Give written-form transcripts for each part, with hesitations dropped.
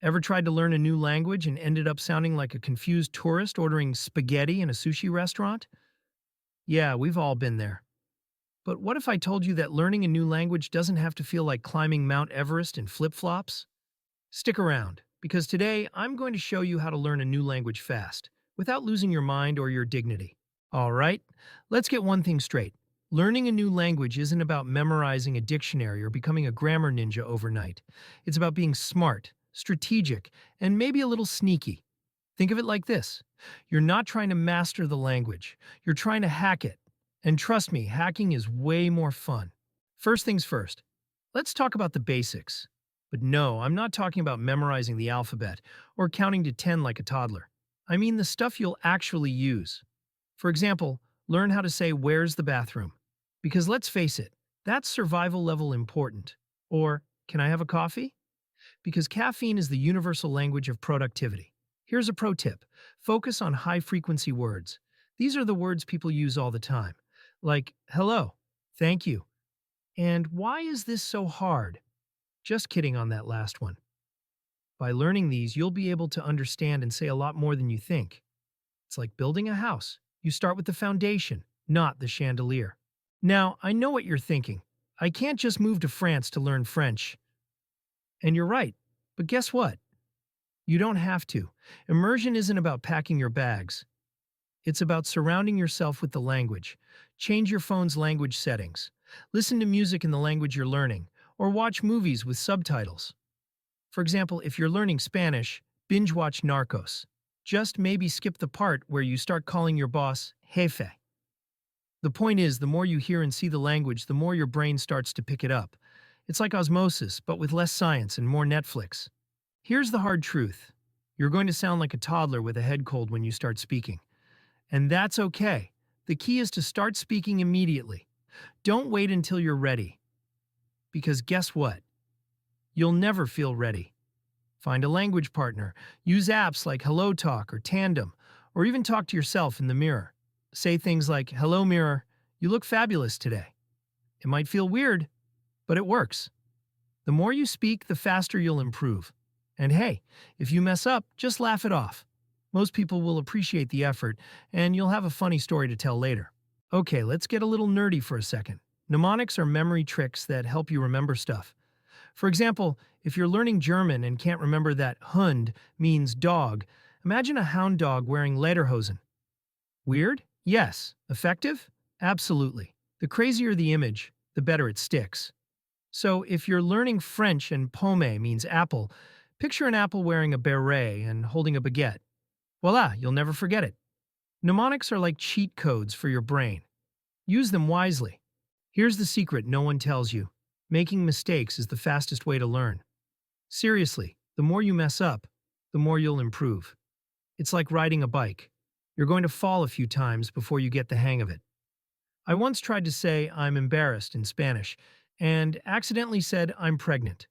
Ever tried to learn a new language and ended up sounding like a confused tourist ordering spaghetti in a sushi restaurant? Yeah, we've all been there. But what if I told you that learning a new language doesn't have to feel like climbing Mount Everest in flip-flops? Stick around, because today I'm going to show you how to learn a new language fast, without losing your mind or your dignity. All right, let's get one thing straight. Learning a new language isn't about memorizing a dictionary or becoming a grammar ninja overnight. It's about being smart, strategic, and maybe a little sneaky. Think of it like this. You're not trying to master the language. You're trying to hack it. And trust me, hacking is way more fun. First things first, let's talk about the basics. But no, I'm not talking about memorizing the alphabet or counting to 10 like a toddler. I mean the stuff you'll actually use. For example, learn how to say, "Where's the bathroom?" Because let's face it, that's survival level important. Or, "Can I have a coffee?" Because caffeine is the universal language of productivity. Here's a pro tip. Focus on high-frequency words. These are the words people use all the time, like hello, thank you, and why is this so hard? Just kidding on that last one. By learning these, you'll be able to understand and say a lot more than you think. It's like building a house. You start with the foundation, not the chandelier. Now, I know what you're thinking. I can't just move to France to learn French. And you're right. But guess what? You don't have to. Immersion isn't about packing your bags. It's about surrounding yourself with the language. Change your phone's language settings. Listen to music in the language you're learning, or watch movies with subtitles. For example, if you're learning Spanish, binge watch Narcos. Just maybe skip the part where you start calling your boss jefe. The point is, the more you hear and see the language, the more your brain starts to pick it up. It's like osmosis, but with less science and more Netflix. Here's the hard truth. You're going to sound like a toddler with a head cold when you start speaking. And that's okay. The key is to start speaking immediately. Don't wait until you're ready. Because guess what? You'll never feel ready. Find a language partner. Use apps like HelloTalk or Tandem, or even talk to yourself in the mirror. Say things like, "Hello, mirror, you look fabulous today." It might feel weird, but it works. The more you speak, the faster you'll improve. And hey, if you mess up, just laugh it off. Most people will appreciate the effort, and you'll have a funny story to tell later. Okay, let's get a little nerdy for a second. Mnemonics are memory tricks that help you remember stuff. For example, if you're learning German and can't remember that Hund means dog, imagine a hound dog wearing lederhosen. Weird? Yes. Effective? Absolutely. The crazier the image, the better it sticks. So if you're learning French and pomme means apple, picture an apple wearing a beret and holding a baguette. Voila, you'll never forget it. Mnemonics are like cheat codes for your brain. Use them wisely. Here's the secret no one tells you. Making mistakes is the fastest way to learn. Seriously, the more you mess up, the more you'll improve. It's like riding a bike. You're going to fall a few times before you get the hang of it. I once tried to say "I'm embarrassed" in Spanish and accidentally said "I'm pregnant."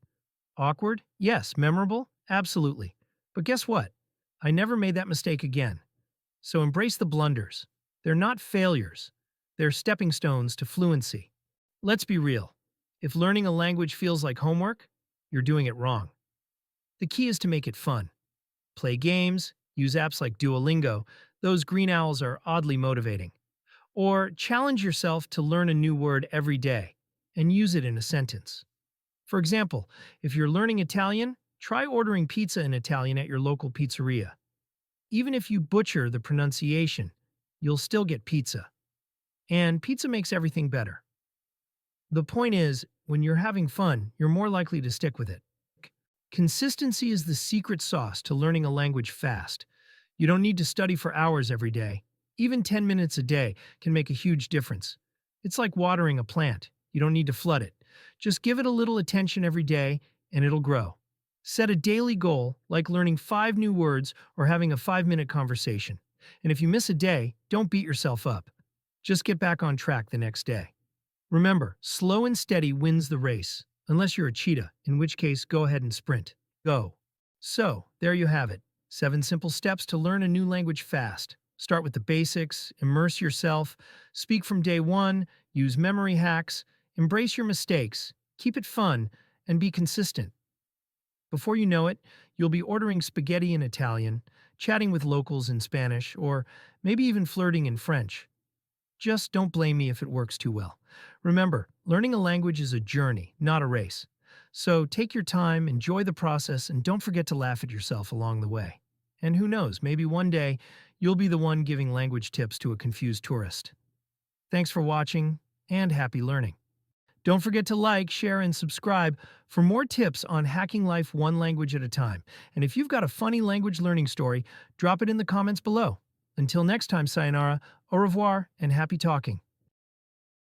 Awkward? Yes. Memorable? Absolutely. But guess what? I never made that mistake again. So embrace the blunders. They're not failures. They're stepping stones to fluency. Let's be real. If learning a language feels like homework, you're doing it wrong. The key is to make it fun. Play games, use apps like Duolingo, those green owls are oddly motivating. Or challenge yourself to learn a new word every day and use it in a sentence. For example, if you're learning Italian, try ordering pizza in Italian at your local pizzeria. Even if you butcher the pronunciation, you'll still get pizza. And pizza makes everything better. The point is, when you're having fun, you're more likely to stick with it. Consistency is the secret sauce to learning a language fast. You don't need to study for hours every day. Even 10 minutes a day can make a huge difference. It's like watering a plant. You don't need to flood it. Just give it a little attention every day, and it'll grow. Set a daily goal, like learning 5 new words or having a 5-minute conversation. And if you miss a day, don't beat yourself up. Just get back on track the next day. Remember, slow and steady wins the race, unless you're a cheetah, in which case go ahead and sprint. Go. So, there you have it. 7 simple steps to learn a new language fast. Start with the basics, immerse yourself, speak from day one, use memory hacks, embrace your mistakes, keep it fun, and be consistent. Before you know it, you'll be ordering spaghetti in Italian, chatting with locals in Spanish, or maybe even flirting in French. Just don't blame me if it works too well. Remember, learning a language is a journey, not a race. So take your time, enjoy the process, and don't forget to laugh at yourself along the way. And who knows, maybe one day you'll be the one giving language tips to a confused tourist. Thanks for watching, and happy learning. Don't forget to like, share, and subscribe for more tips on hacking life one language at a time. And if you've got a funny language learning story, drop it in the comments below. Until next time, sayonara, au revoir, and happy talking.